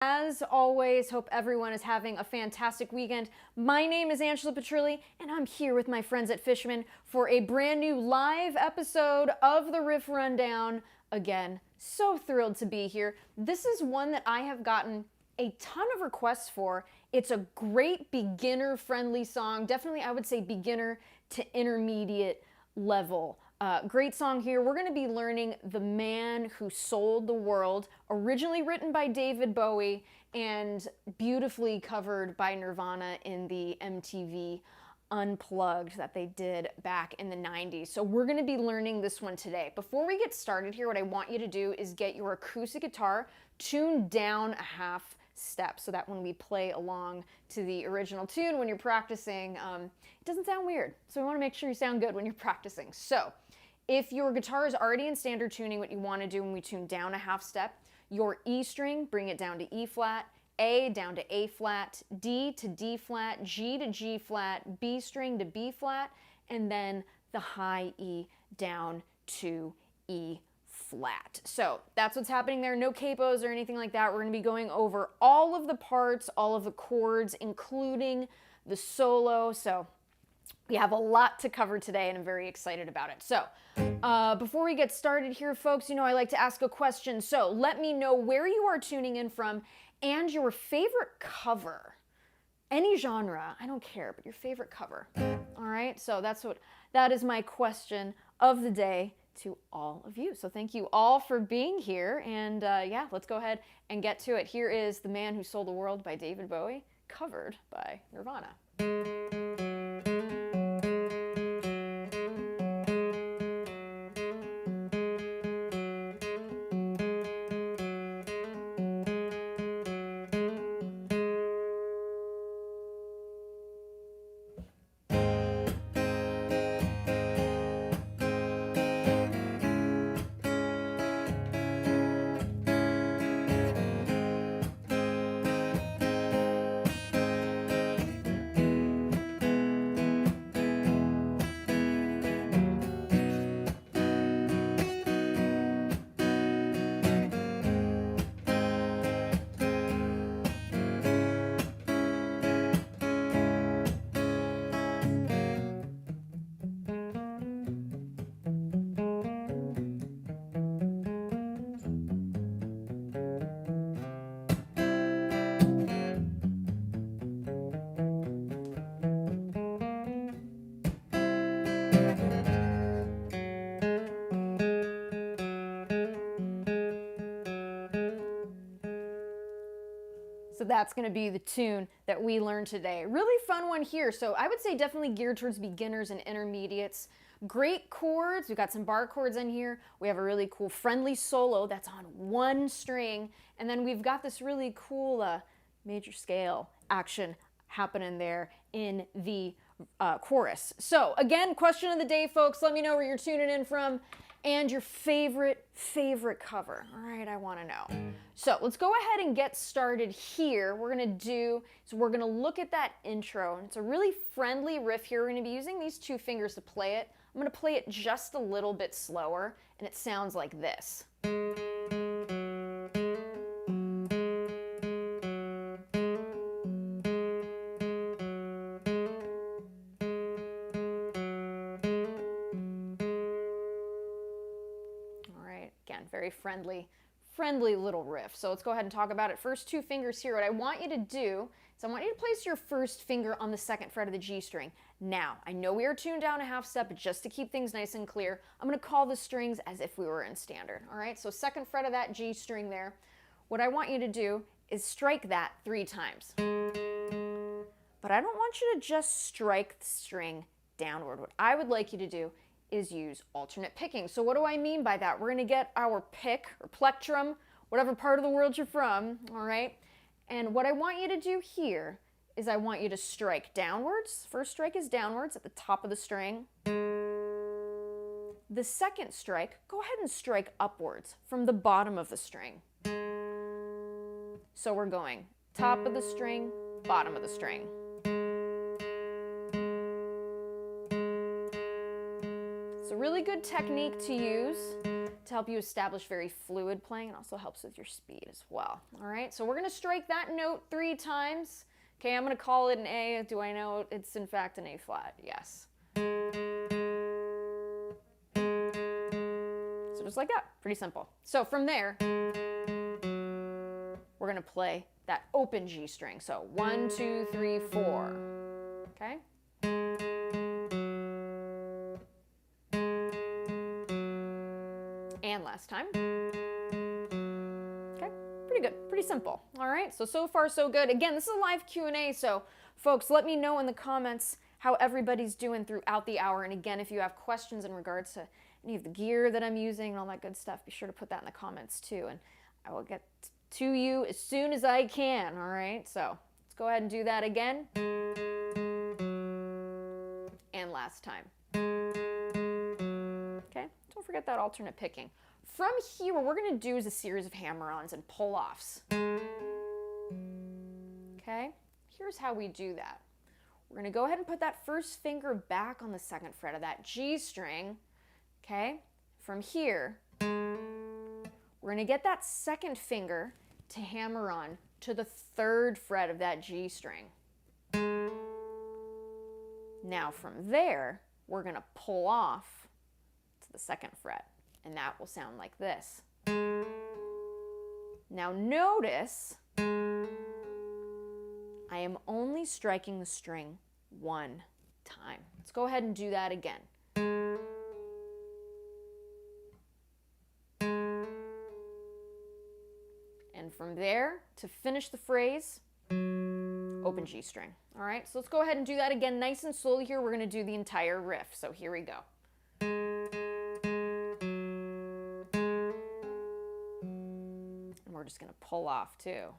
As always, hope everyone is having a fantastic weekend. My name is Angela Petrilli, and I'm here with my friends at Fishman for a brand new live episode of the Riff Rundown. Again, so thrilled to be here. This is one that I have gotten a ton of requests for. It's a great beginner-friendly song. Definitely, I would say beginner to intermediate level. Great song here. We're going to be learning The Man Who Sold the World, originally written by David Bowie and beautifully covered by Nirvana in the MTV Unplugged that they did back in the 90s. So we're going to be learning this one today. Before we get started here, what I want you to do is get your acoustic guitar tuned down a half step so that when we play along to the original tune when you're practicing, it doesn't sound weird. So we want to make sure you sound good when you're practicing. So if your guitar is already in standard tuning, what you want to do when we tune down a half step, your E string, bring it down to E flat, A down to A flat, D to D flat, G to G flat, B string to B flat, and then the high E down to E flat. So that's what's happening there. No capos or anything like that. We're going to be going over all of the parts, all of the chords, including the solo. So we have a lot to cover today, and I'm very excited about it. So before we get started here, folks, you know I like to ask a question. So let me know where you are tuning in from and your favorite cover. Any genre, I don't care, but your favorite cover. All right, so that is my question of the day to all of you. So thank you all for being here, and yeah, let's go ahead and get to it. Here is The Man Who Sold the World by David Bowie, covered by Nirvana. So that's going to be the tune that we learned today. Really fun one here. So I would say definitely geared towards beginners and intermediates. Great chords. We've got some bar chords in here. We have a really cool friendly solo that's on one string. And then we've got this really cool major scale action happening there in the chorus. So again, question of the day, folks. Let me know where you're tuning in from and your favorite cover. All right, I want to know. So let's go ahead and get started here. We're gonna look at that intro, and it's a really friendly riff here. We're gonna be using these two fingers to play it. I'm gonna play it just a little bit slower, and it sounds like this. Very friendly little riff. So let's go ahead and talk about it. First two fingers here. What I want you to do is I want you to place your first finger on the second fret of the G string. Now, I know we are tuned down a half step, but just to keep things nice and clear, I'm going to call the strings as if we were in standard. All right, so second fret of that G string there. What I want you to do is strike that 3 times. But I don't want you to just strike the string downward. What I would like you to do is use alternate picking. So what do I mean by that? We're going to get our pick or plectrum, whatever part of the world you're from, all right? And what I want you to do here is I want you to strike downwards. First strike is downwards at the top of the string. The second strike, go ahead and strike upwards from the bottom of the string. So we're going top of the string, bottom of the string. It's a really good technique to use to help you establish very fluid playing. It also helps with your speed as well. All right, so we're going to strike that note 3 times. Okay, I'm going to call it an A. Do I know it's in fact an A flat? Yes. So just like that, pretty simple. So from there, we're going to play that open G string. So 1, 2, 3, 4. Okay? And last time. Okay, pretty good, pretty simple. All right, so far so good. Again, this is a live Q&A, so folks, let me know in the comments how everybody's doing throughout the hour. And again, if you have questions in regards to any of the gear that I'm using and all that good stuff, be sure to put that in the comments too, and I will get to you as soon as I can. All right, so let's go ahead and do that again. And last time. Okay, don't forget that alternate picking. From here, what we're going to do is a series of hammer-ons and pull-offs. Okay, here's how we do that. We're going to go ahead and put that first finger back on the 2nd fret of that G string. Okay, from here, we're going to get that 2nd finger to hammer on to the 3rd fret of that G string. Now from there, we're going to pull off to the 2nd fret, and that will sound like this. Now notice, I am only striking the string 1 time. Let's go ahead and do that again. And from there, to finish the phrase, open G string. All right, so let's go ahead and do that again nice and slowly here. We're going to do the entire riff, so here we go. And we're just going to pull off too.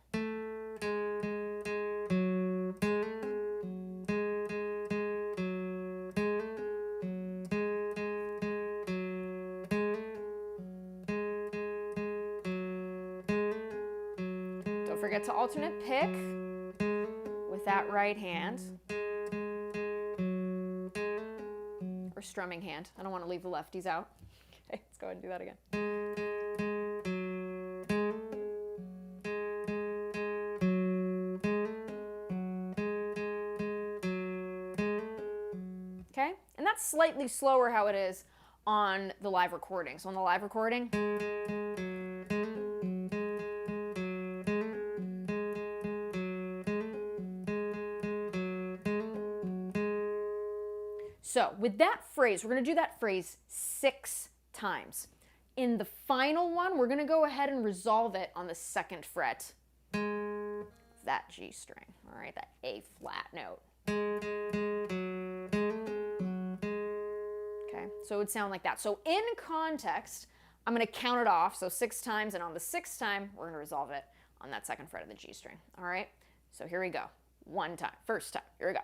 Forget to alternate pick with that right hand, or strumming hand. I don't want to leave the lefties out. Okay, let's go ahead and do that again. Okay, and that's slightly slower how it is on the live recording. So on the live recording, so with that phrase, we're going to do that phrase 6 times. In the final one, we're going to go ahead and resolve it on the 2nd fret of that G string. All right, that A flat note. Okay, so it would sound like that. So in context, I'm going to count it off, so 6 times, and on the 6th time, we're going to resolve it on that 2nd fret of the G string. All right, so here we go. 1 time, first time, here we go.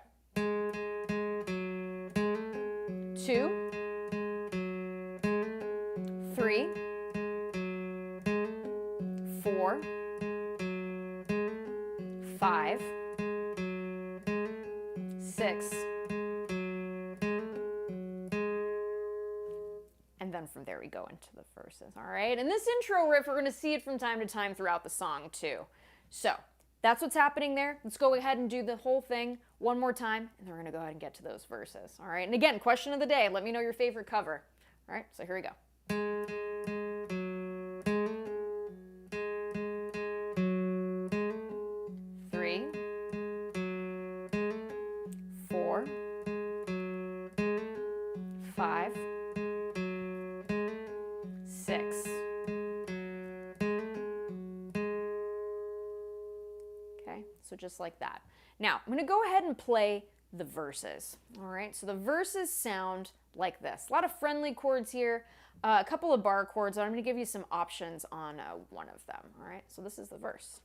2, 3, 4, 5, 6, and then from there we go into the verses. All right, and this intro riff, we're going to see it from time to time throughout the song too. So that's what's happening there. Let's go ahead and do the whole thing one more time, and then we're going to go ahead and get to those verses. All right, and again, question of the day. Let me know your favorite cover. All right, so here we go. 3, 4, 5, 6. Okay, so just like that. Now, I'm going to go ahead and play the verses. All right, so the verses sound like this. A lot of friendly chords here, a couple of bar chords, and I'm going to give you some options on one of them. All right, so this is the verse.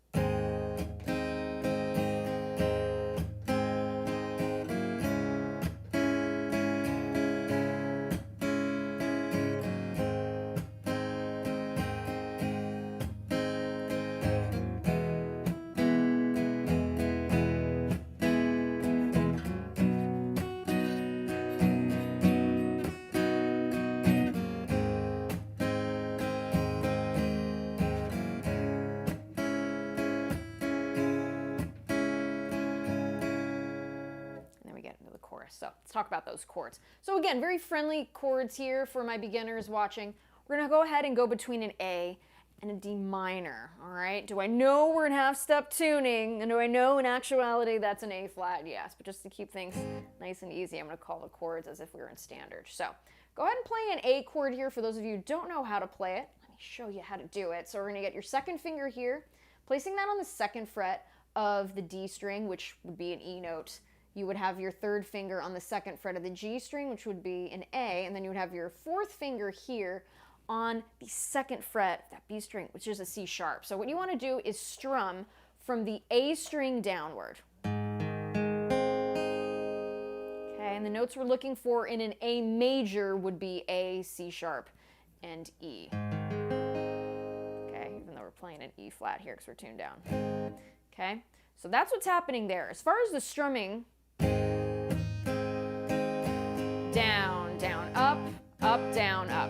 So let's talk about those chords. So again, very friendly chords here for my beginners watching. We're gonna go ahead and go between an A and a D minor, all right? Do I know we're in half-step tuning, and do I know in actuality that's an A flat? Yes, but just to keep things nice and easy, I'm gonna call the chords as if we were in standard. So go ahead and play an A chord here. For those of you who don't know how to play it, let me show you how to do it. So we're gonna get your second finger here, placing that on the second fret of the D string, which would be an E note. You would have your third finger on the second fret of the G string, which would be an A, and then you would have your fourth finger here on the second fret of that B string, which is a C sharp. So what you want to do is strum from the A string downward. Okay, and the notes we're looking for in an A major would be A, C sharp, and E. Okay, even though we're playing an E flat here because we're tuned down. Okay, so that's what's happening there. As far as the strumming, down, down, up, up, down, up.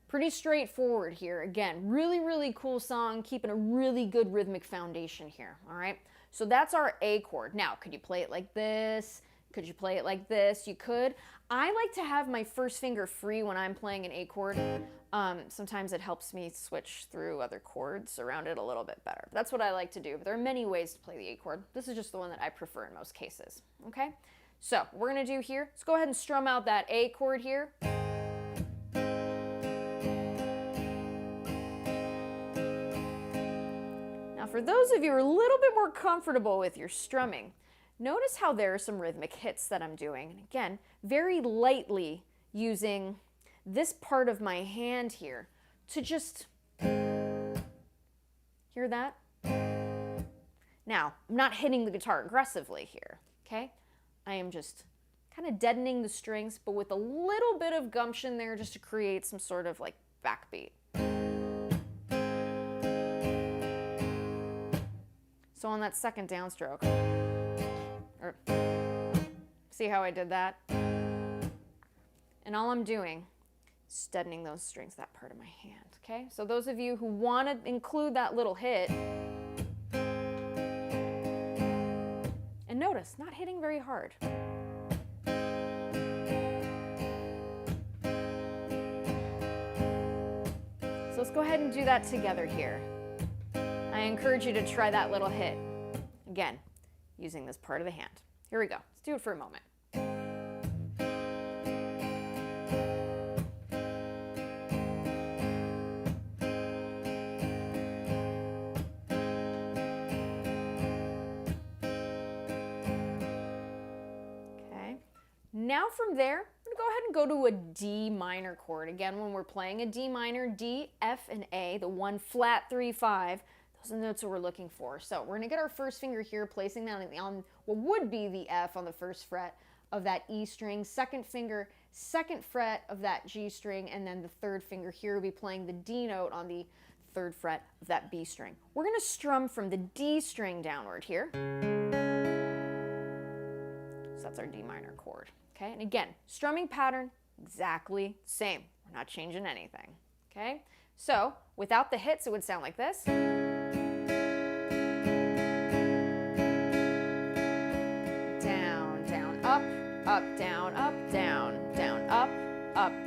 Pretty straightforward here. Again, really, really cool song, keeping a really good rhythmic foundation here, all right? So that's our A chord. Now, could you play it like this? Could you play it like this? You could. I like to have my first finger free when I'm playing an A chord. Sometimes it helps me switch through other chords around it a little bit better. That's what I like to do, but there are many ways to play the A chord. This is just the one that I prefer in most cases, okay? So what we're gonna do here, let's go ahead and strum out that A chord here. Now for those of you who are a little bit more comfortable with your strumming, notice how there are some rhythmic hits that I'm doing. And again, very lightly using this part of my hand here to just hear that. Now, I'm not hitting the guitar aggressively here, okay? I am just kind of deadening the strings, but with a little bit of gumption there just to create some sort of like backbeat. So on that second downstroke, or see how I did that? And all I'm doing is deadening those strings, that part of my hand, okay? So those of you who want to include that little hit, and notice, not hitting very hard. So let's go ahead and do that together here. I encourage you to try that little hit. Again, using this part of the hand. Here we go. Let's do it for a moment. Okay. Now from there, I'm going to go ahead and go to a D minor chord. Again, when we're playing a D minor, D, F, and A, the 1 flat 3, 5, those are the notes that we're looking for. So we're gonna get our first finger here, placing that on what would be the F on the first fret of that E string, second finger, second fret of that G string, and then the third finger here will be playing the D note on the third fret of that B string. We're gonna strum from the D string downward here. So that's our D minor chord, okay? And again, strumming pattern, exactly the same. We're not changing anything, okay? So without the hits, it would sound like this. Up, down, up, down, down, up,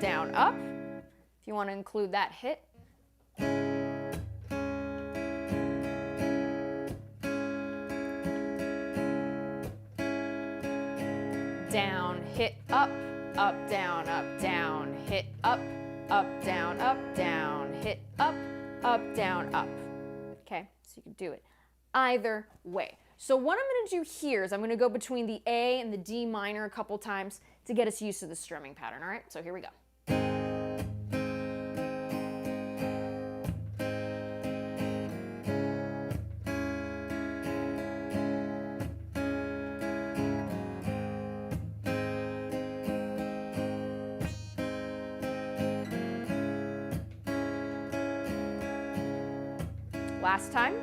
down, up. If you want to include that hit. Down, hit, up, down, hit, up, down, hit, up, down, up. Okay, so you can do it either way. So what I'm going to do here is I'm going to go between the A and the D minor a couple times to get us used to the strumming pattern, all right? So here we go. Last time.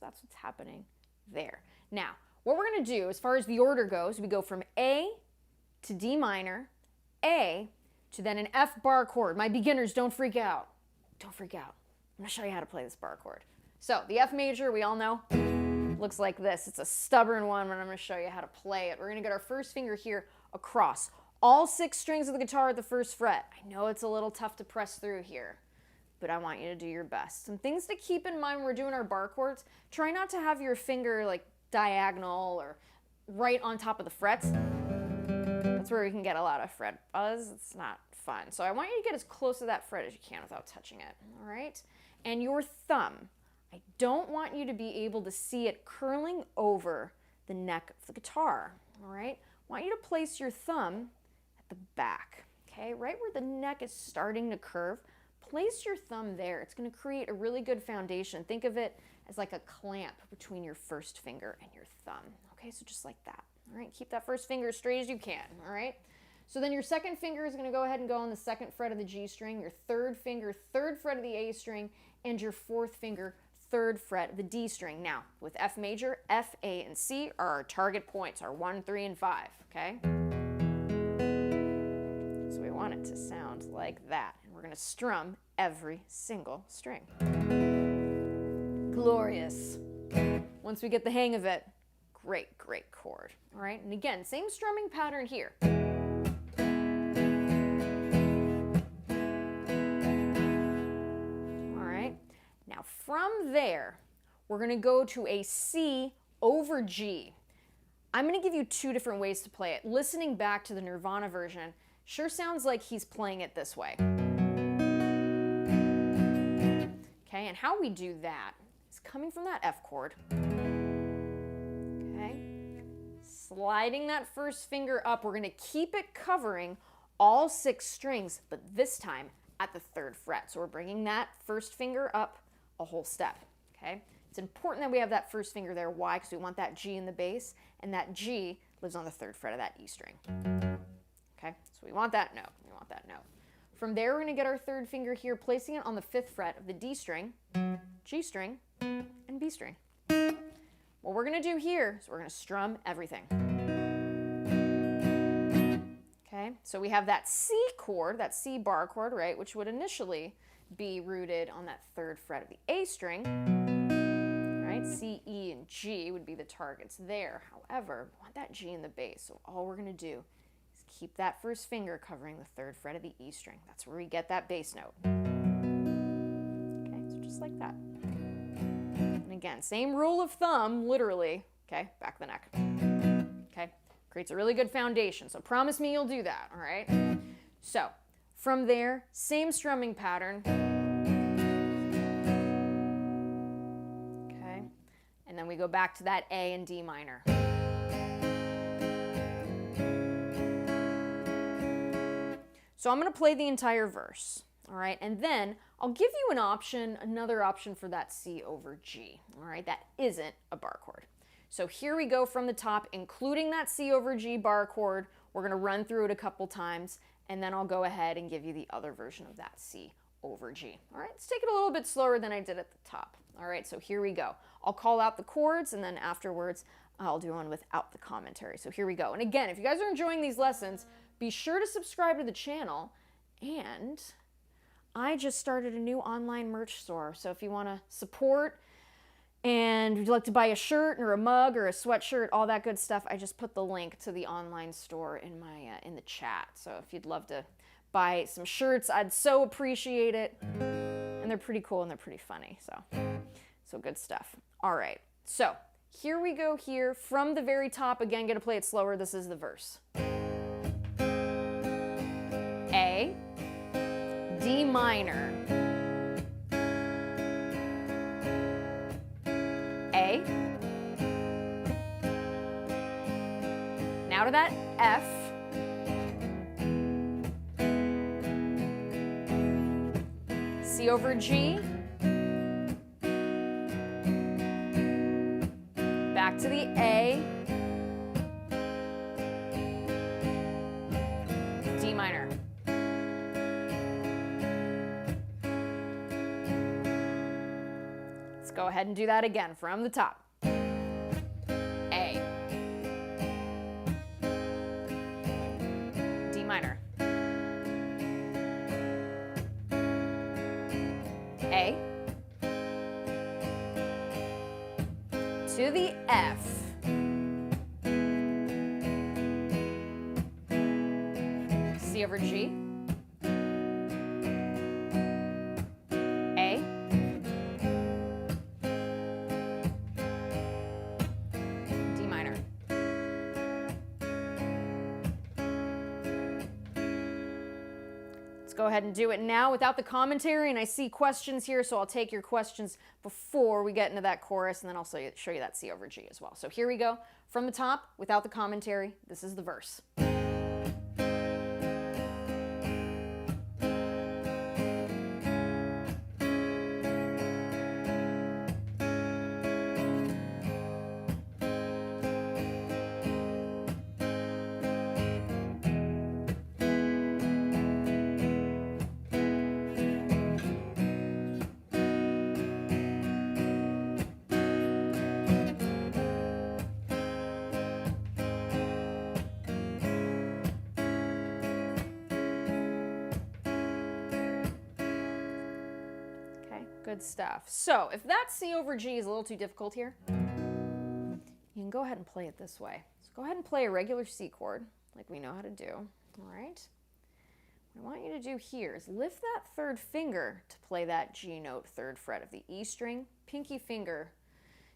That's what's happening. there. Now, what we're going to do as far as the order goes, we go from A to D minor, A to then an F bar chord. My beginners, don't freak out. Don't freak out. I'm going to show you how to play this bar chord. So the F major, we all know, looks like this. It's a stubborn one, but I'm going to show you how to play it. We're going to get our first finger here across all 6 strings of the guitar at the first fret. I know it's a little tough to press through here, but I want you to do your best. Some things to keep in mind when we're doing our bar chords. Try not to have your finger like diagonal or right on top of the frets. That's where we can get a lot of fret buzz. It's not fun. So I want you to get as close to that fret as you can without touching it, all right? And your thumb, I don't want you to be able to see it curling over the neck of the guitar, all right? I want you to place your thumb at the back, okay? Right where the neck is starting to curve, place your thumb there. It's going to create a really good foundation. Think of it as like a clamp between your first finger and your thumb, okay? So just like that, all right? Keep that first finger as straight as you can, all right? So then your second finger is going to go ahead and go on the 2nd fret of the G string, your third finger, 3rd fret of the A string, and your 4th finger, 3rd fret of the D string. Now, with F major, F, A, and C are our target points, our 1, 3, and 5, okay? So we want it to sound like that. And we're going to strum every single string. Glorious. Once we get the hang of it, great, great chord, all right? And again, same strumming pattern here. Now from there, we're going to go to a C over G. I'm going to give you 2 different ways to play it. Listening back to the Nirvana version, sure sounds like he's playing it this way. Okay, and how we do that is coming from that F chord. Okay, sliding that first finger up. We're going to keep it covering all 6 strings, but this time at the 3rd fret. So we're bringing that first finger up a whole step, okay? It's important that we have that first finger there. Why? Because we want that G in the bass, and that G lives on the 3rd fret of that E string. Okay, so we want that note. We want that note. From there, we're going to get our 3rd finger here, placing it on the 5th fret of the D string, G string, and B string. What we're going to do here is we're going to strum everything. Okay, so we have that C chord, that C bar chord, right, which would initially be rooted on that 3rd fret of the A string, right? C, E, and G would be the targets there. However, we want that G in the bass, so all we're going to do is keep that first finger covering the 3rd fret of the E string. That's where we get that bass note. Okay, so just like that. And again, same rule of thumb, literally, okay, back of the neck. Okay, creates a really good foundation, so promise me you'll do that, all right? So, from there, same strumming pattern. Okay, and then we go back to that A and D minor. So I'm going to play the entire verse, all right, and then I'll give you an option, another option for that C over G, all right, that isn't a bar chord. So here we go from the top, including that C over G bar chord. We're going to run through it a couple times, and then I'll go ahead and give you the other version of that C over G. All right, let's take it a little bit slower than I did at the top. All right, so here we go. I'll call out the chords, and then afterwards, I'll do one without the commentary. So here we go. And again, if you guys are enjoying these lessons, be sure to subscribe to the channel. And I just started a new online merch store. So if you want to support and you'd like to buy a shirt or a mug or a sweatshirt, all that good stuff, I just put the link to the online store in my in the chat. So if you'd love to buy some shirts, I'd so appreciate it. And they're pretty cool and they're pretty funny. So good stuff. All right. So here we go here from the very top. Again, going to play it slower. This is the verse. A, D minor, A, now to that F, C over G, back to the A, D minor. Let's go ahead and do that again from the top. to the F. C over G. A. D minor. Let's go ahead and do it now without the commentary, and I see questions here, so I'll take your questions before we get into that chorus, and then I'll show you that C over G as well. So here we go. From the top, without the commentary, this is the verse. Good stuff. So if that C over G is a little too difficult here, you can go ahead and play it this way. So go ahead and play a regular C chord like we know how to do. All right. What I want you to do here is lift that third finger to play that G note, third fret of the E string. Pinky finger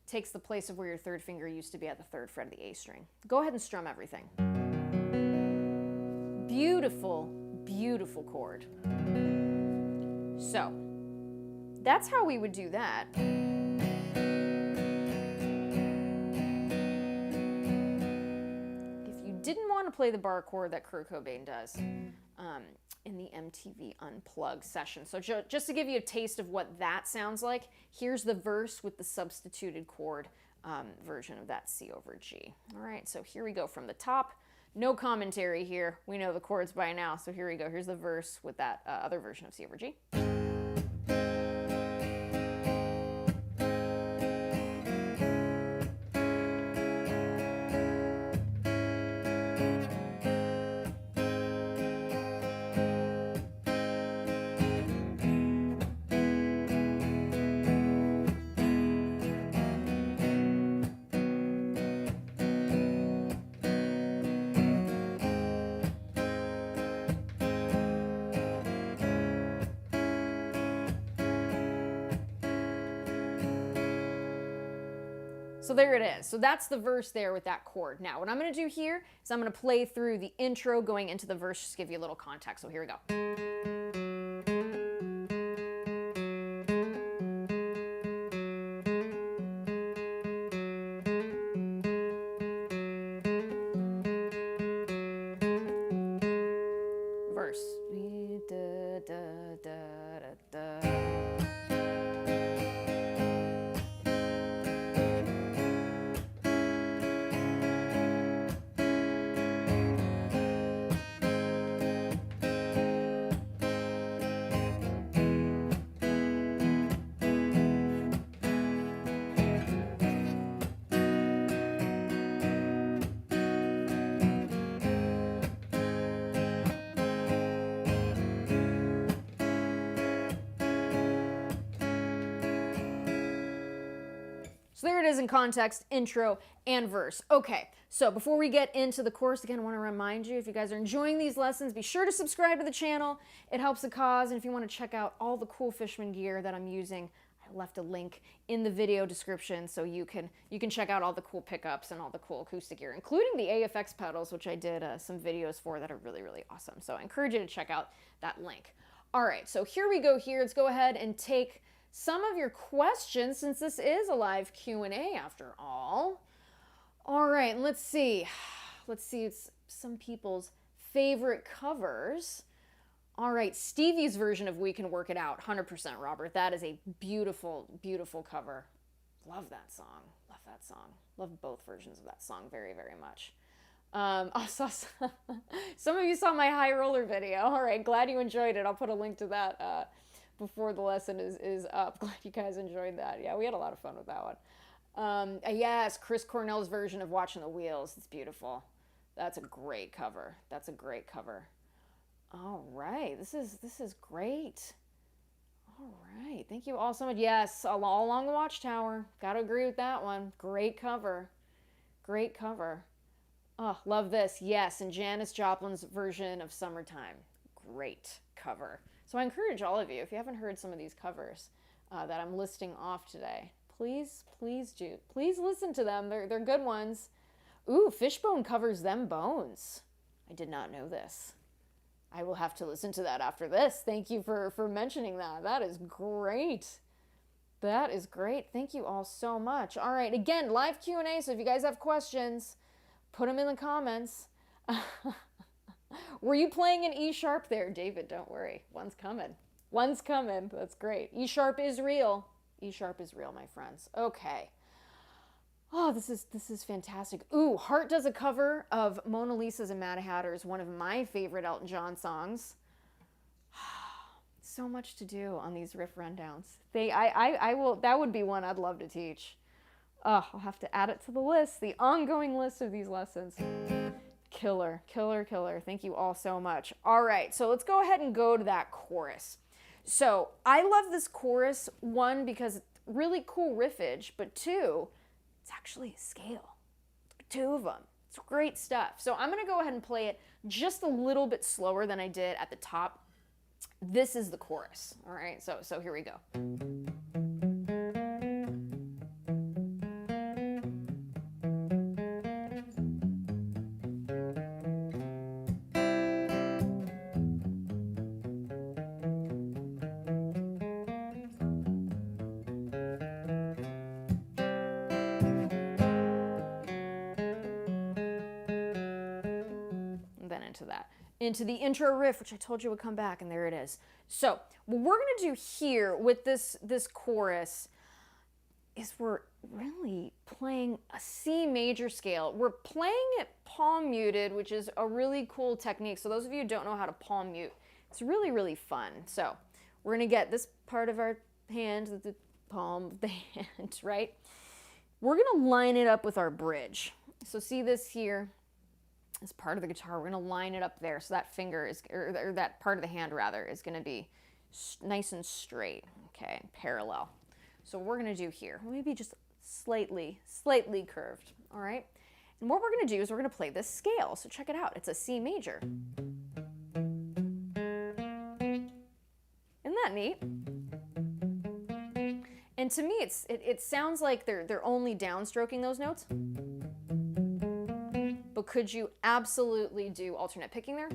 takes the place of where your third finger used to be at the third fret of the A string. Go ahead and strum everything. Beautiful, beautiful chord. So that's how we would do that. If you didn't want to play the bar chord that Kurt Cobain does in the MTV Unplugged session. So just to give you a taste of what that sounds like, here's the verse with the substituted chord version of that C over G. All right, so here we go from the top. No commentary here. We know the chords by now, so here we go. Here's the verse with that other version of C over G. So there it is. So that's the verse there with that chord. Now, what I'm going to do here is I'm going to play through the intro going into the verse, just to give you a little context. So here we go. Verse. Da, da, da, da, da. So there it is in context, intro and verse. Okay, so before we get into the chorus, again, I want to remind you, if you guys are enjoying these lessons, be sure to subscribe to the channel. It helps the cause. And if you want to check out all the cool Fishman gear that I'm using, I left a link in the video description so you can check out all the cool pickups and all the cool acoustic gear, including the AFX pedals, which I did some videos for that are really, really awesome. So I encourage you to check out that link. All right, so here we go here. Let's go ahead and take some of your questions, since this is a live Q&A after all. All right, let's see. It's some people's favorite covers. All right, Stevie's version of We Can Work It Out, 100%, Robert. That is a beautiful, beautiful cover. Love that song. Love that song. Love both versions of that song very, very much. Also, some of you saw my high roller video. All right, glad you enjoyed it. I'll put a link to that before the lesson is up. Glad you guys enjoyed that. Yeah, we had a lot of fun with that one. Yes, Chris Cornell's version of Watching the Wheels. It's beautiful. That's a great cover. That's a great cover. All right, this is great. All right. Thank you all so much. Yes, all along the Watchtower. Got to agree with that one. Great cover. Great cover. Oh, love this. Yes, and Janis Joplin's version of Summertime. Great cover. So I encourage all of you, if you haven't heard some of these covers that I'm listing off today, please do. Please listen to them. They're good ones. Ooh, Fishbone covers Them Bones. I did not know this. I will have to listen to that after this. Thank you for mentioning that. That is great. That is great. Thank you all so much. All right, again, live Q&A, so if you guys have questions, put them in the comments. Were you playing an E sharp there, David? Don't worry. One's coming. One's coming. That's great. E sharp is real. E sharp is real, my friends. Okay. Oh, this is fantastic. Ooh, Heart does a cover of Mona Lisa's and Mad Hatter's, one of my favorite Elton John songs. So much to do on these riff rundowns. I will. That would be one I'd love to teach. Oh, I'll have to add it to the list, the ongoing list of these lessons. Killer, killer, killer. Thank you all so much. All right, so let's go ahead and go to that chorus. So I love this chorus, one, because it's really cool riffage, but two, it's actually a scale. Two of them. It's great stuff. So I'm gonna go ahead and play it just a little bit slower than I did at the top. This is the chorus, all right? So here we go. Into the intro riff, which I told you would come back, and there it is. So what we're gonna do here with this chorus is we're really playing a C major scale. We're playing it palm muted, which is a really cool technique. So those of you who don't know how to palm mute, it's really, really fun. So we're gonna get this part of our hand, the palm of the hand, right? We're gonna line it up with our bridge. So see this here? As part of the guitar, we're going to line it up there, so that finger is, or that part of the hand rather, is going to be nice and straight, okay, and parallel. So what we're going to do here, maybe just slightly curved, all right? And what we're going to do is we're going to play this scale. So check it out. It's a C major. Isn't that neat? And to me, it sounds like they're only downstroking those notes. But could you absolutely do alternate picking there?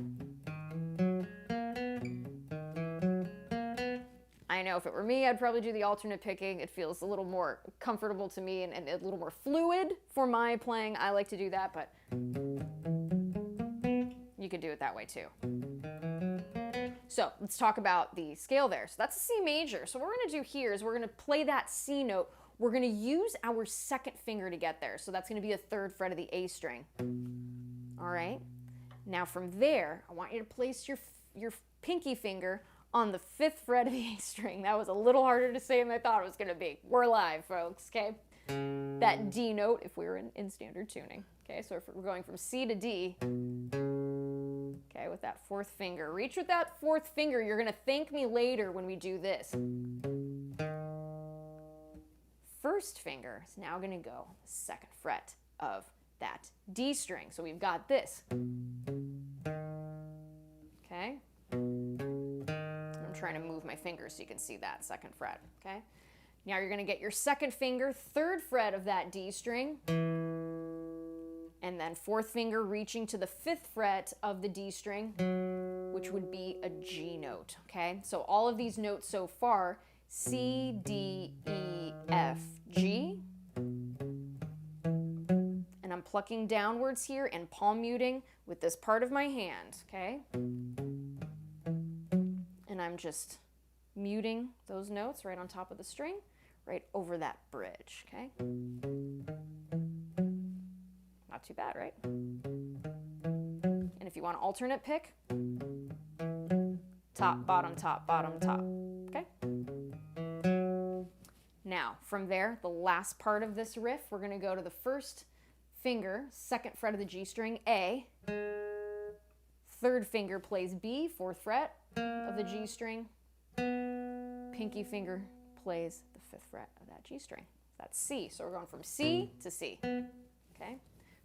I know if it were me, I'd probably do the alternate picking. It feels a little more comfortable to me and a little more fluid for my playing. I like to do that, but you could do it that way too. So let's talk about the scale there. So that's a C major. So what we're gonna do here is we're gonna play that C note. We're gonna use our second finger to get there. So that's gonna be a third fret of the A string. All right. Now from there, I want you to place your pinky finger on the fifth fret of the A string. That was a little harder to say than I thought it was gonna be. We're live, folks, okay? That D note, if we were in standard tuning. Okay, so if we're going from C to D, okay, with that fourth finger. Reach with that fourth finger. You're gonna thank me later when we do this. First finger is now going to go second fret of that D string. So we've got this. Okay? I'm trying to move my fingers so you can see that second fret. Okay? Now you're going to get your second finger, third fret of that D string, and then fourth finger reaching to the fifth fret of the D string, which would be a G note. Okay? So all of these notes so far, C, D, E, F, G. And I'm plucking downwards here and palm muting with this part of my hand, okay? And I'm just muting those notes right on top of the string, right over that bridge, okay? Not too bad, right? And if you want to alternate pick, top, bottom, top, okay? Now, from there, the last part of this riff, we're going to go to the first finger, second fret of the G string, A. Third finger plays B, fourth fret of the G string. pinky finger plays the 5th fret of that G string. That's C. So we're going from C to C. Okay?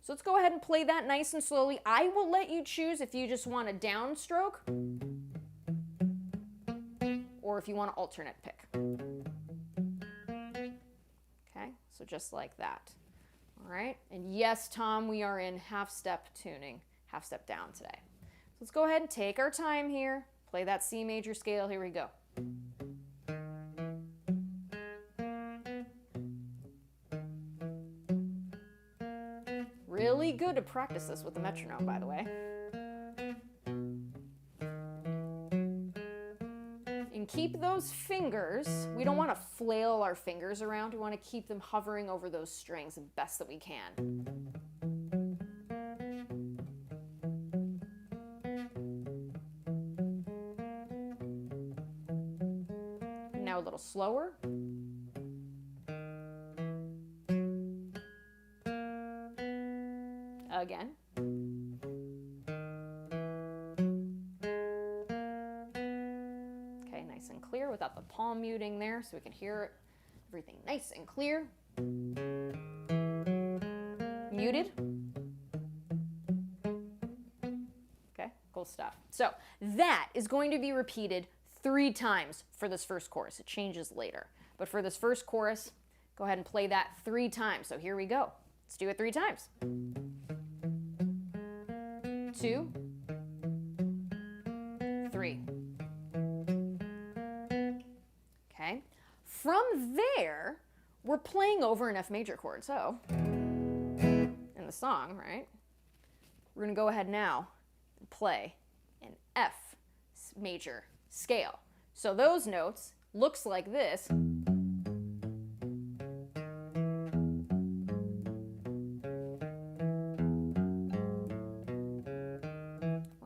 So let's go ahead and play that nice and slowly. I will let you choose if you just want a downstroke or if you want to alternate pick. Okay? So just like that. All right? And yes, Tom, we are in half-step tuning, half-step down today. So let's go ahead and take our time here. Play that C major scale. Here we go. Really good to practice this with the metronome, by the way. And keep those fingers, we don't want to flail our fingers around, we want to keep them hovering over those strings the best that we can. Now a little slower. Again. Okay, nice and clear without the palm muting there, so we can hear everything nice and clear. Muted. Okay, cool stuff. So that is going to be repeated 3 times for this first chorus. It changes later. But for this first chorus, go ahead and play that 3 times. So here we go. Let's do it 3 times. 2, 3. Okay. From there, we're playing over an F major chord. So, in the song, right? We're going to go ahead now and play an F major scale. So those notes looks like this.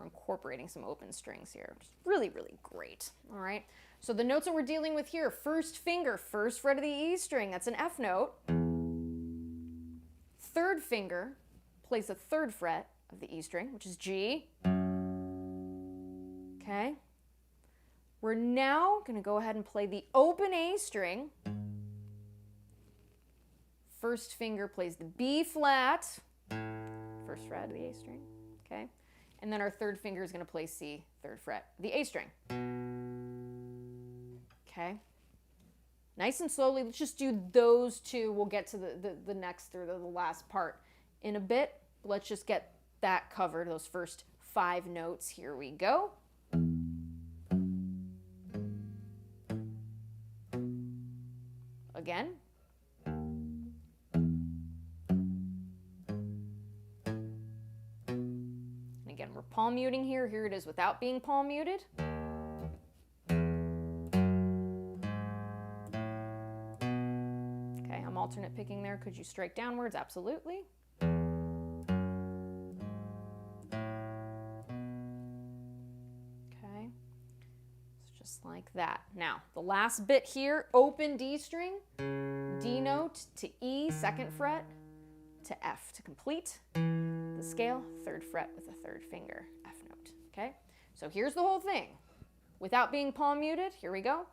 Incorporating some open strings here, which is really, really great. All right, so the notes that we're dealing with here, first finger, first fret of the E string, that's an F note. Third finger plays the 3rd fret of the E string, which is G. Okay, we're now going to go ahead and play the open A string. First finger plays the B flat, first fret of the A string. Okay. And then our 3rd finger is going to play C, 3rd fret, the A string. Okay. Nice and slowly. Let's just do those 2. We'll get to the next or the last part in a bit. Let's just get that covered, those first 5 notes. Here we go. Again. Again, we're palm muting here. Here it is without being palm muted. Okay, I'm alternate picking there. Could you strike downwards? Absolutely. Okay, so just like that. Now, the last bit here, open D string, D note to E, 2nd fret, to F to complete the scale, 3rd fret with the 3rd finger, F note. Okay, so here's the whole thing. Without being palm muted, here we go.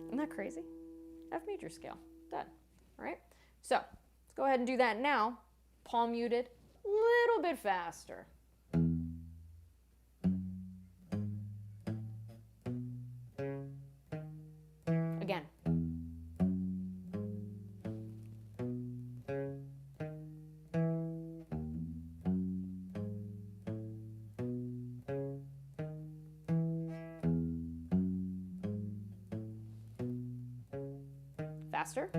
Isn't that crazy? F major scale, done. All right, so let's go ahead and do that now. Palm muted, little bit faster. Again. Faster.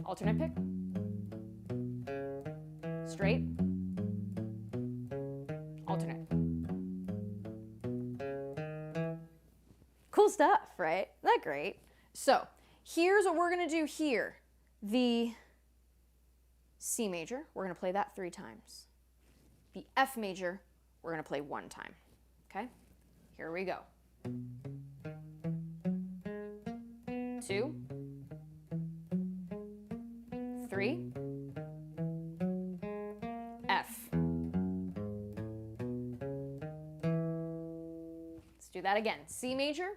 Alternate pick. Straight. Alternate. Cool stuff, right? Isn't that great? So here's what we're going to do here. The C major, we're going to play that 3 times. The F major, we're going to play 1 time. Okay? Here we go. 2, 3, F. Let's do that again. C major,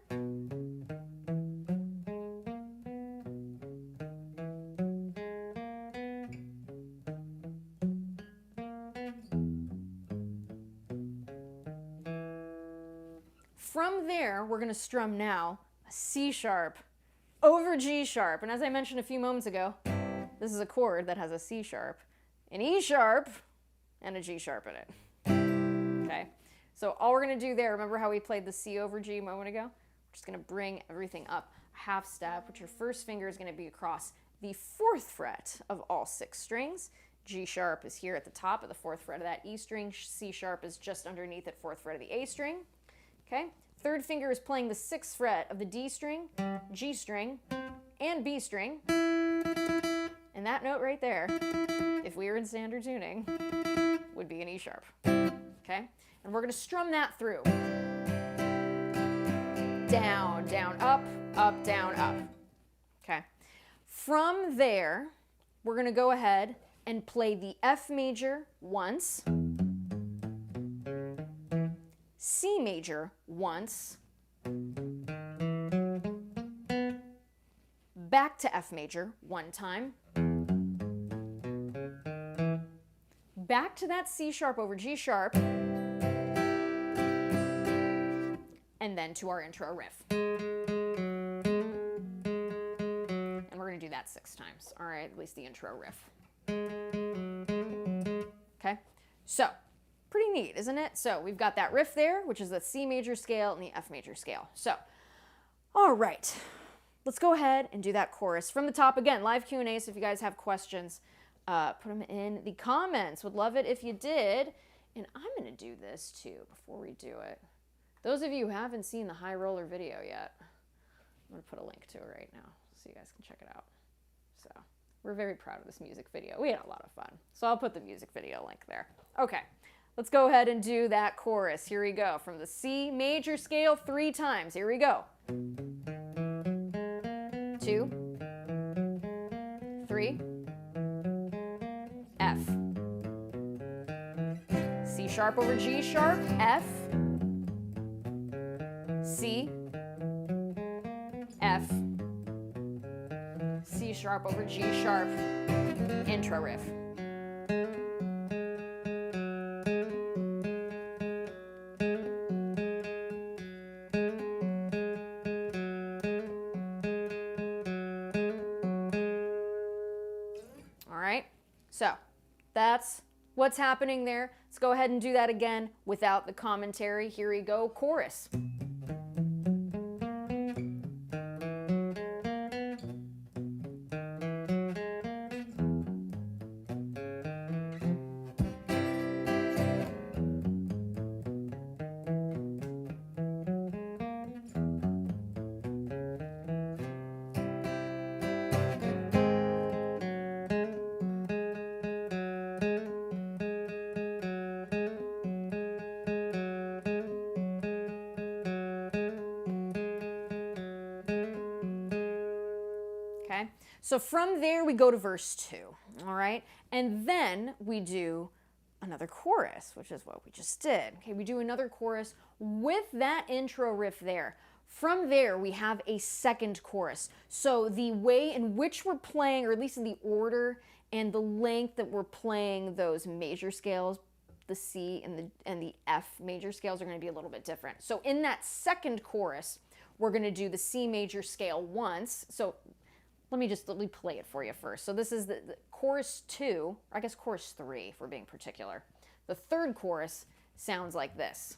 from there, we're going to strum now a C sharp over G sharp. And as I mentioned a few moments ago, this is a chord that has a C sharp, an E sharp, and a G sharp in it. Okay, so all we're going to do there, remember how we played the C over G a moment ago? We're just going to bring everything up a half step, which your first finger is going to be across the 4th fret of all 6 strings. G sharp is here at the top of the 4th fret of that E string. C sharp is just underneath at 4th fret of the A string. Okay, 3rd finger is playing the 6th fret of the D string, G string, and B string. And that note right there, if we were in standard tuning, would be an E sharp. Okay, and we're going to strum that through. Down, down, up, up, down, up. Okay, from there, we're going to go ahead and play the F major once, C major once, back to F major one time, back to that C sharp over G sharp, and then to our intro riff. And we're going to do that 6 times. All right, at least the intro riff. Okay, so pretty neat, isn't it? So we've got that riff there, which is the C major scale and the F major scale. So, all right, let's go ahead and do that chorus from the top. Again, live Q&A, so if you guys have questions, put them in the comments. Would love it if you did. And I'm going to do this too before we do it. Those of you who haven't seen the high roller video yet, I'm going to put a link to it right now so you guys can check it out. So we're very proud of this music video. We had a lot of fun. So I'll put the music video link there. Okay, let's go ahead and do that chorus. Here we go. From the C major scale 3 times. Here we go. 2, 3, F. C sharp over G sharp, F, C, F, C sharp over G sharp, intro riff. All right, so that's what's happening there. Let's go ahead and do that again without the commentary. Here we go, chorus. Okay, so from there we go to verse 2, all right? And then we do another chorus, which is what we just did. Okay, we do another chorus with that intro riff there. From there, we have a second chorus. So the way in which we're playing, or at least in the order and the length that we're playing those major scales, the C and the F major scales are going to be a little bit different. So in that second chorus, we're going to do the C major scale once. So let me play it for you first. So this is the chorus 2, or I guess chorus 3 if we're being particular. The third chorus sounds like this.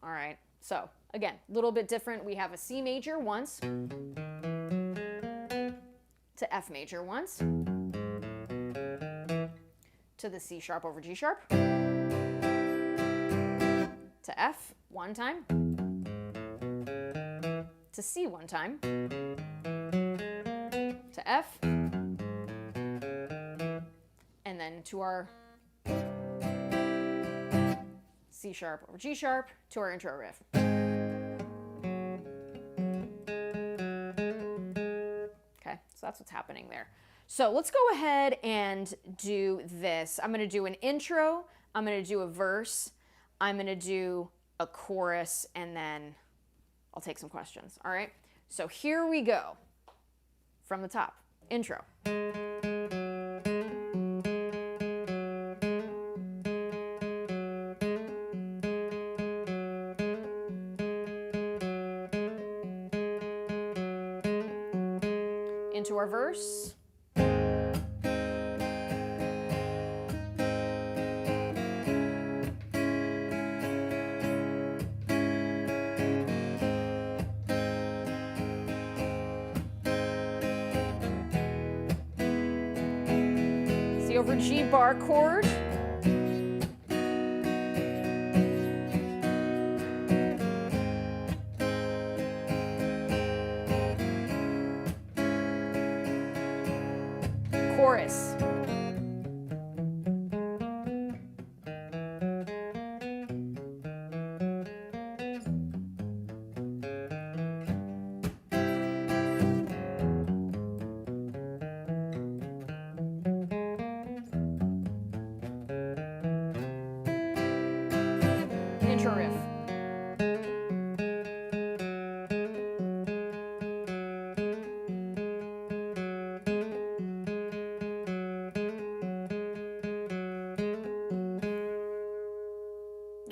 All right, so again, a little bit different. We have a C major once, to F major once, to the C sharp over G sharp, to F one time, to C one time, to F, and then to our C sharp over G sharp to our intro riff. Okay, so that's what's happening there. So let's go ahead and do this. I'm going to do an intro, I'm going to do a verse, I'm going to do a chorus, and then I'll take some questions. All right, so here we go from the top. Intro. Into our verse. C over G bar chord. Chorus. Intro riff.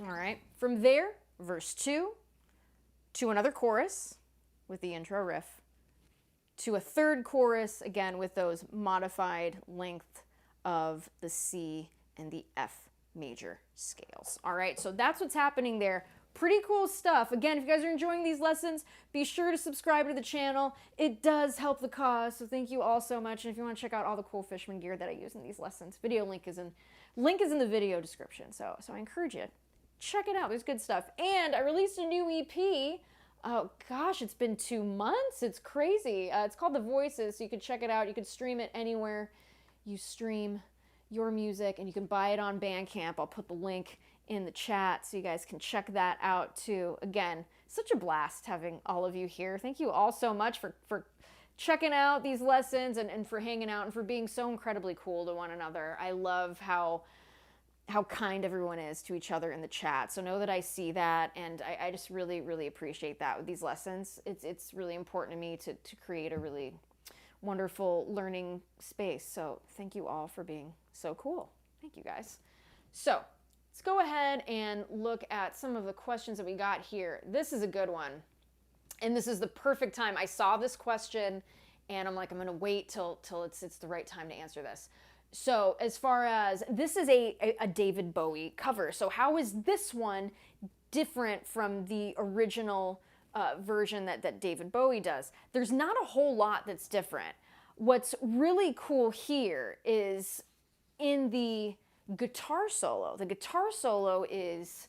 All right, from there, verse 2, to another chorus with the intro riff, to a third chorus, again with those modified length of the C and the F major scales. All right, so that's what's happening there. Pretty cool stuff. Again, if you guys are enjoying these lessons, be sure to subscribe to the channel. It does help the cause, so thank you all so much. And if you want to check out all the cool Fishman gear that I use in these lessons, video link is in the video description. So I encourage you, check it out. There's good stuff. And I released a new EP. Oh gosh, it's been 2 months. It's crazy. It's called The Voices, so you can check it out. You can stream it anywhere you stream your music, and you can buy it on Bandcamp. I'll put the link in the chat so you guys can check that out too. Again, such a blast having all of you here. Thank you all so much for checking out these lessons and for hanging out and for being so incredibly cool to one another. I love how kind everyone is to each other in the chat. So know that I see that, and I just really, really appreciate that with these lessons. It's really important to me to create a really wonderful learning space. So thank you all for being so cool. Thank you guys. So let's go ahead and look at some of the questions that we got here. This is a good one, and this is the perfect time. I saw this question and I'm like, I'm gonna wait till it's the right time to answer this. So as far as, this is a David Bowie cover, so how is this one different from the original version that David Bowie does? There's not a whole lot that's different. What's really cool here is in the guitar solo. The guitar solo is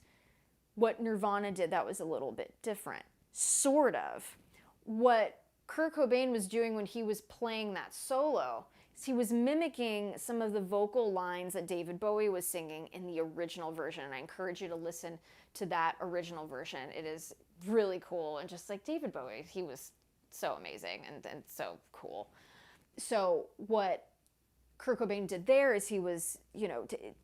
what Nirvana did that was a little bit different, sort of. What Kurt Cobain was doing when he was playing that solo is he was mimicking some of the vocal lines that David Bowie was singing in the original version. And I encourage you to listen to that original version. It is really cool, and just like David Bowie, he was so amazing and so cool. So what Kurt Cobain did there is he was,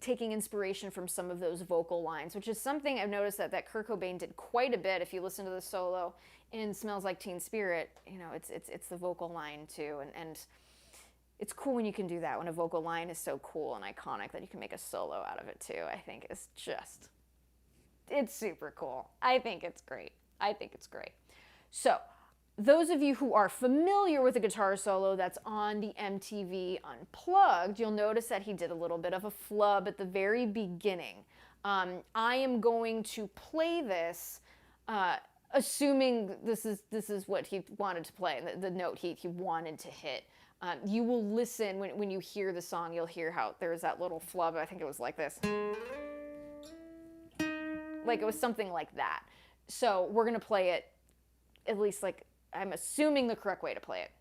taking inspiration from some of those vocal lines, which is something I've noticed that Kurt Cobain did quite a bit. If you listen to the solo in Smells Like Teen Spirit, it's the vocal line too, and it's cool when you can do that, when a vocal line is so cool and iconic that you can make a solo out of it too. I think it's super cool. I think it's great. So those of you who are familiar with the guitar solo that's on the MTV Unplugged, you'll notice that he did a little bit of a flub at the very beginning. I am going to play this, assuming this is what he wanted to play, the note he wanted to hit. You will listen, when you hear the song, you'll hear how there's that little flub. I think it was like this. Like it was something like that. So we're going to play it, at least like, I'm assuming the correct way to play it.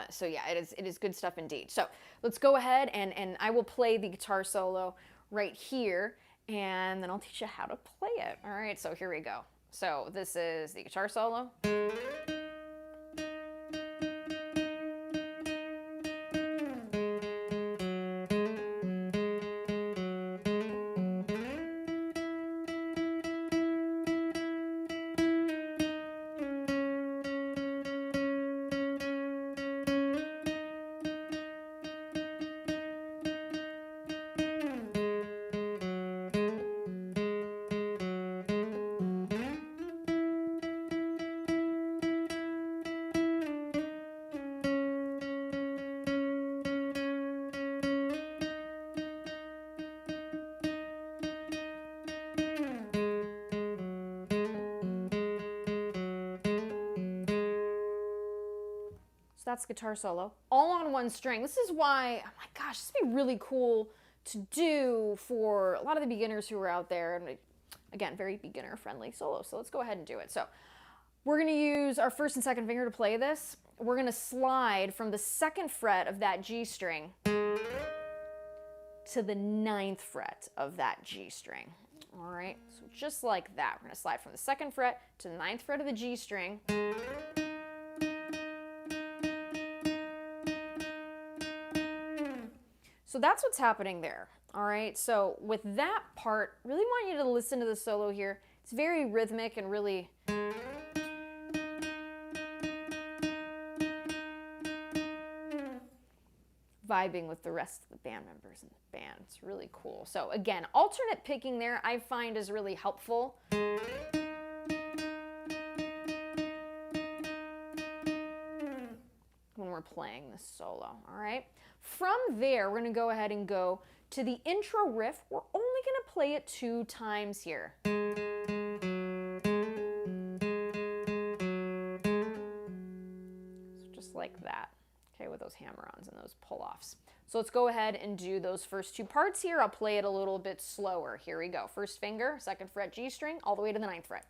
So yeah, it is good stuff indeed. So let's go ahead and I will play the guitar solo right here, and then I'll teach you how to play it. All right, so here we go. So this is the guitar solo. That's guitar solo, all on one string. This is why, oh my gosh, this would be really cool to do for a lot of the beginners who are out there. And again, very beginner friendly solo. So let's go ahead and do it. So we're gonna use our first and second finger to play this. We're gonna slide from the 2nd fret of that G string to the 9th fret of that G string. All right, so just like that. We're gonna slide from the 2nd fret to the 9th fret of the G string. So that's what's happening there, all right? So with that part, really want you to listen to the solo here. It's very rhythmic and really vibing with the rest of the band members in the band. It's really cool. So again, alternate picking there I find is really helpful. When we're playing this solo, all right? From there, we're gonna go ahead and go to the intro riff. We're only gonna play it 2 times here. So just like that, okay, with those hammer-ons and those pull-offs. So let's go ahead and do those first 2 parts here. I'll play it a little bit slower. Here we go. 1st finger, 2nd fret G string, all the way to the 9th fret.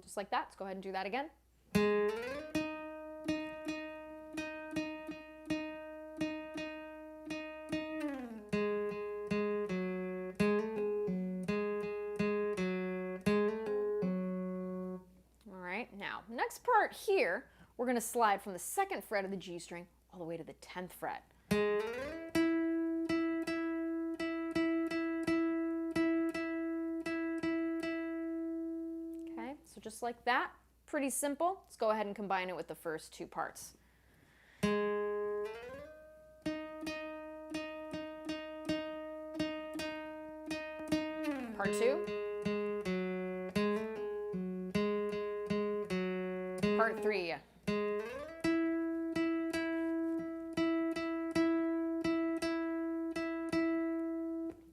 Just like that. Let's go ahead and do that again. All right, now, next part here, we're going to slide from the 2nd fret of the G string all the way to the 10th fret. So just like that, pretty simple. Let's go ahead and combine it with the first 2 parts. Part 2. Part 3.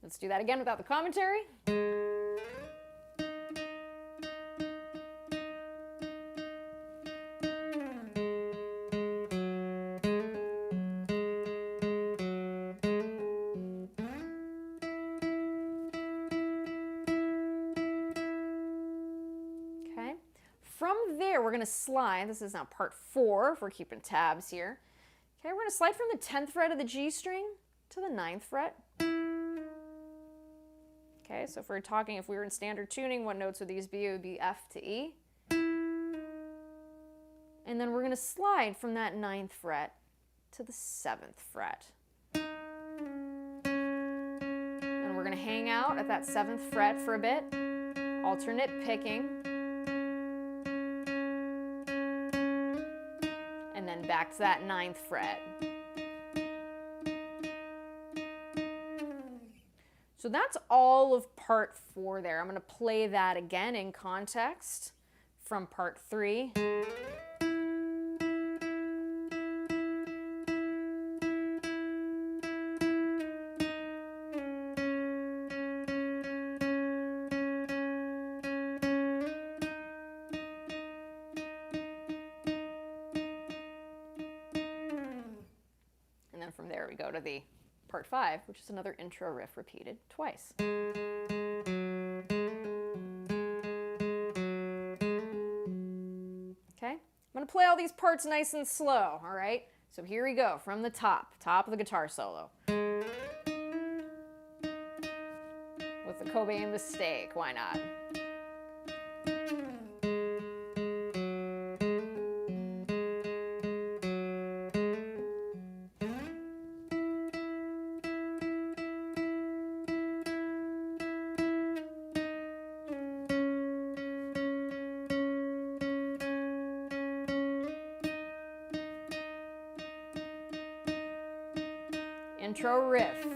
Let's do that again without the commentary. From there, we're going to slide. This is now part 4, if we're keeping tabs here. Okay, we're going to slide from the 10th fret of the G string to the 9th fret. Okay, so if we were in standard tuning, what notes would these be? It would be F to E. And then we're going to slide from that 9th fret to the 7th fret. And we're going to hang out at that 7th fret for a bit, alternate picking. And then back to that 9th fret. So that's all of part 4 there. I'm going to play that again in context from part 3. from there we go to the part 5, which is another intro riff repeated twice. Okay, I'm gonna play all these parts nice and slow, all right? So here we go, from the top of the guitar solo. With the Cobain Mistake, why not? Intro riff.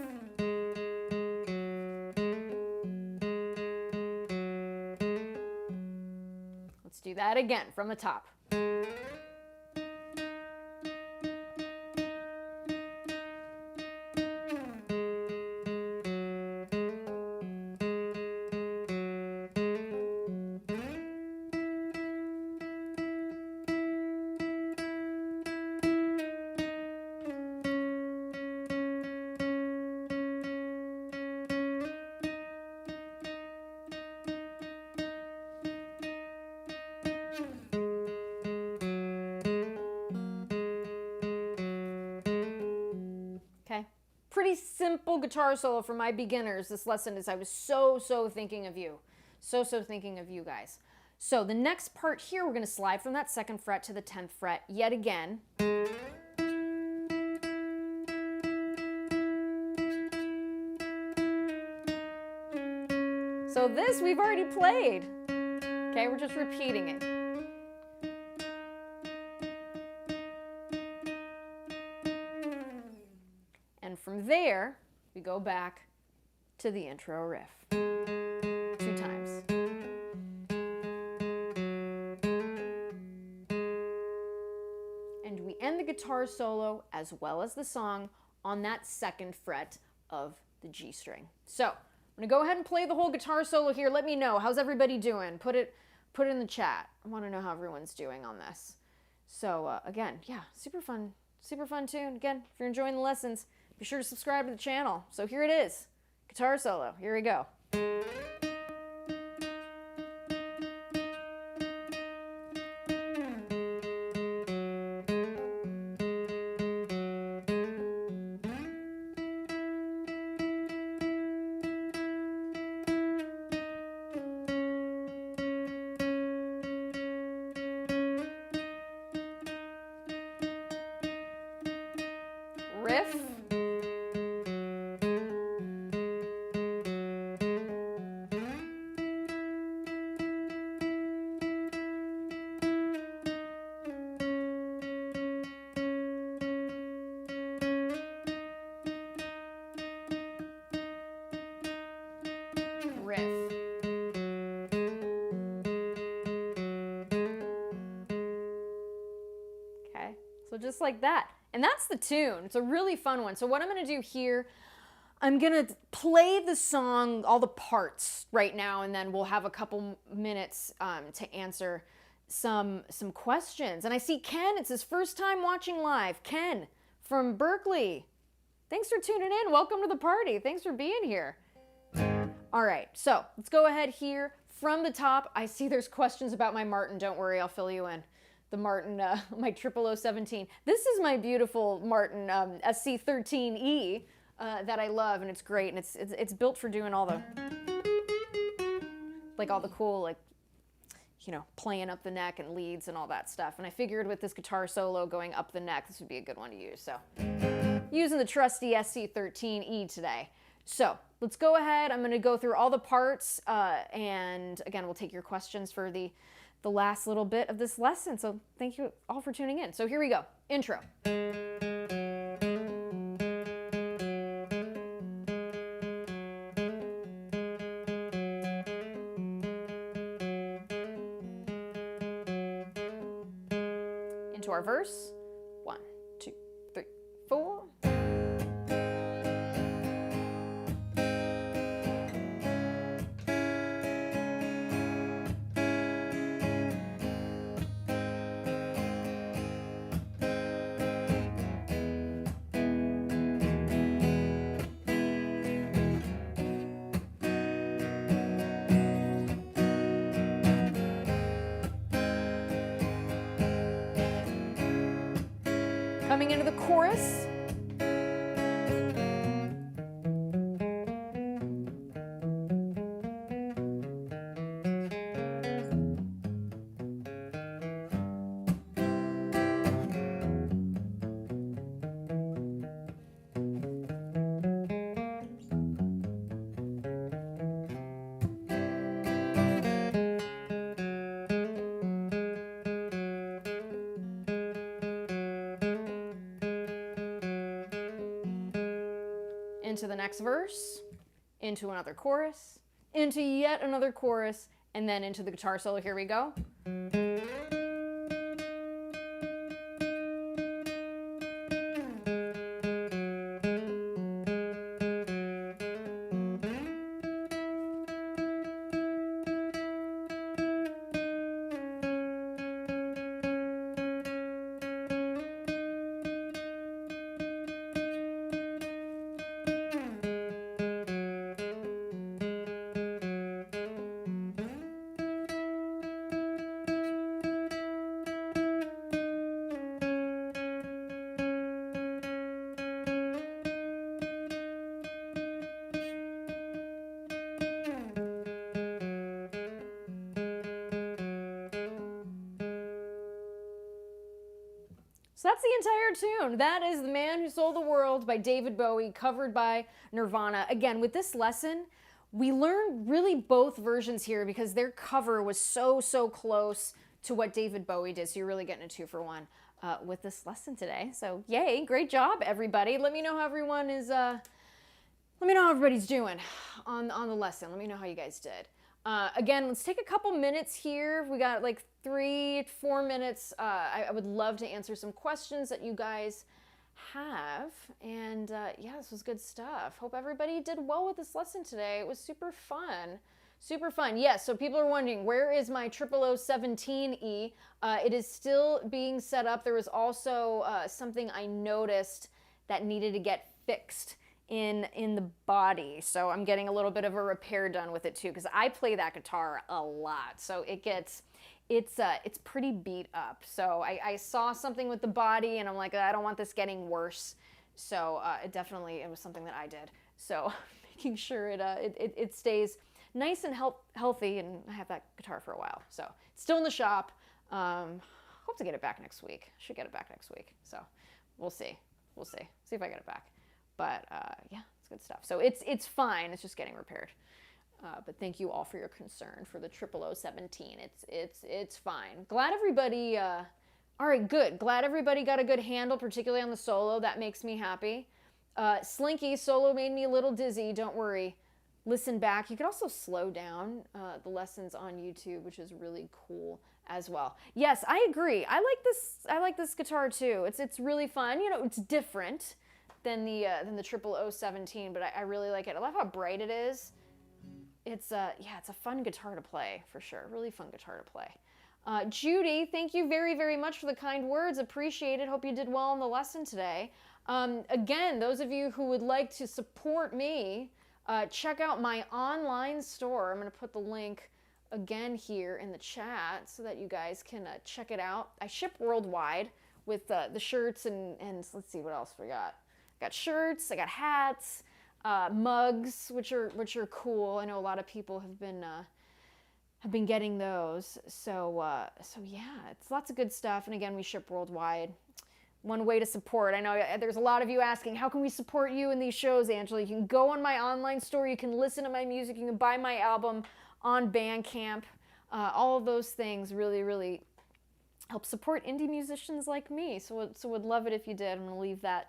Let's do that again from the top. Pretty simple guitar solo for my beginners. This lesson is, I was so thinking of you. So thinking of you guys. So the next part here, we're going to slide from that 2nd fret to the 10th fret yet again. So this we've already played. Okay, we're just repeating it. And from there, we go back to the intro riff 2 times. And we end the guitar solo as well as the song on that 2nd fret of the G string. So I'm gonna go ahead and play the whole guitar solo here. Let me know, how's everybody doing? Put it in the chat. I want to know how everyone's doing on this. So again, yeah, super fun tune. Again, if you're enjoying the lessons, be sure to subscribe to the channel. So here it is, guitar solo. Here we go. Riff. Riff. Okay, so just like that. And that's the tune. It's a really fun one. So what I'm going to do here, I'm going to play the song, all the parts right now, and then we'll have a couple minutes to answer some questions. And I see Ken, it's his first time watching live. Ken from Berkeley. Thanks for tuning in. Welcome to the party. Thanks for being here. All right, so let's go ahead here from the top. I see there's questions about my Martin. Don't worry, I'll fill you in. The Martin, my 00017. This is my beautiful Martin SC13E that I love, and it's great, and it's built for doing all the, like all the cool, like, you know, playing up the neck and leads and all that stuff. And I figured with this guitar solo going up the neck, this would be a good one to use. So using the trusty SC13E today. So let's go ahead. I'm going to go through all the parts, and again, we'll take your questions for the last little bit of this lesson. So thank you all for tuning in. So here we go. Intro. Into our verse. 1, 2, 3, 4. coming into the chorus. Into the next verse, into another chorus, into yet another chorus, and then into the guitar solo. Here we go. So that's the entire tune. That is The Man Who Sold the World by David Bowie, covered by Nirvana. Again, with this lesson, we learned really both versions here because their cover was so close to what David Bowie did. So you're really getting a 2-for-1 with this lesson today. So yay, great job, everybody. Let me know how everyone is, let me know how everybody's doing on the lesson. Let me know how you guys did. Again, let's take a couple minutes here. We got like 3-4 minutes. I would love to answer some questions that you guys have. And yeah, this was good stuff. Hope everybody did well with this lesson today. It was super fun. Super fun. Yes, so people are wondering, where is my 00017E? It is still being set up. There was also something I noticed that needed to get fixed in the body. So I'm getting a little bit of a repair done with it too, because I play that guitar a lot. So it's pretty beat up. So I saw something with the body and I'm like, I don't want this getting worse. So it was something that I did. So making sure it stays nice and healthy, and I have that guitar for a while. So it's still in the shop. Hope to get it back next week. Should get it back next week. So we'll see. See if I get it back. But yeah, it's good stuff. So it's fine. It's just getting repaired. But thank you all for your concern for the 00017. It's fine. Glad everybody. All right, good. Glad everybody got a good handle, particularly on the solo. That makes me happy. Slinky solo made me a little dizzy. Don't worry. Listen back. You could also slow down the lessons on YouTube, which is really cool as well. Yes, I agree. I like this guitar too. It's really fun. You know, it's different than the 00017, but I really like it. I love how bright it is. It's a fun guitar to play for sure. Really fun guitar to play. Judy, thank you very, very much for the kind words. Appreciate it. Hope you did well in the lesson today. Again, those of you who would like to support me, check out my online store. I'm going to put the link again here in the chat so that you guys can check it out. I ship worldwide with the shirts and let's see what else we got. I got shirts, I got hats, mugs, which are cool. I know a lot of people have been getting those. So yeah, it's lots of good stuff. And again, we ship worldwide. One way to support. I know there's a lot of you asking, how can we support you in these shows, Angela? You can go on my online store. You can listen to my music. You can buy my album on Bandcamp. All of those things really, really help support indie musicians like me. So would love it if you did. I'm going to leave that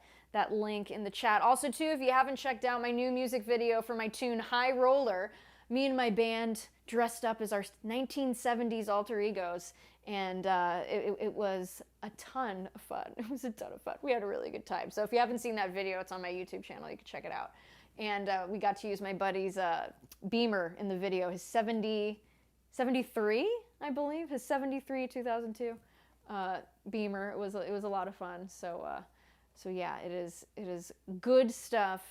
link in the chat. Also, too, if you haven't checked out my new music video for my tune High Roller, me and my band dressed up as our 1970s alter egos, and it was a ton of fun. It was a ton of fun. We had a really good time. So if you haven't seen that video, it's on my YouTube channel. You can check it out. And we got to use my buddy's Beamer in the video, his 73, I believe, his 73 2002 Beamer. It was a lot of fun. So yeah, it is good stuff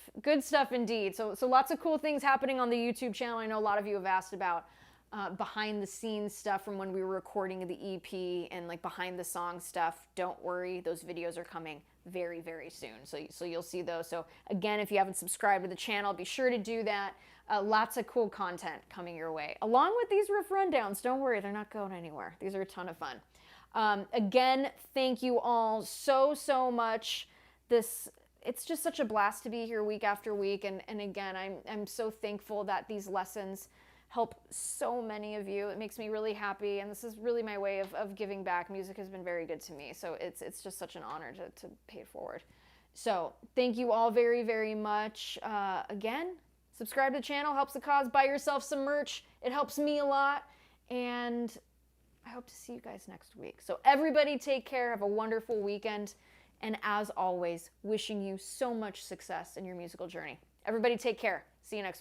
indeed. So lots of cool things happening on the YouTube channel. I know a lot of you have asked about behind the scenes stuff from when we were recording the EP and like behind the song stuff, don't worry, those videos are coming very, very soon. So you'll see those. So again, if you haven't subscribed to the channel, be sure to do that. Lots of cool content coming your way. Along with these riff rundowns, don't worry, they're not going anywhere. These are a ton of fun. Again, thank you all so much. It's just such a blast to be here week after week. And again, I'm so thankful that these lessons help so many of you. It makes me really happy, and this is really my way of giving back. Music has been very good to me, so it's just such an honor to pay it forward. So thank you all very much. Again, subscribe to the channel, helps the cause. Buy yourself some merch. It helps me a lot, and I hope to see you guys next week. So everybody take care, have a wonderful weekend, and as always, wishing you so much success in your musical journey. Everybody take care. See you next week.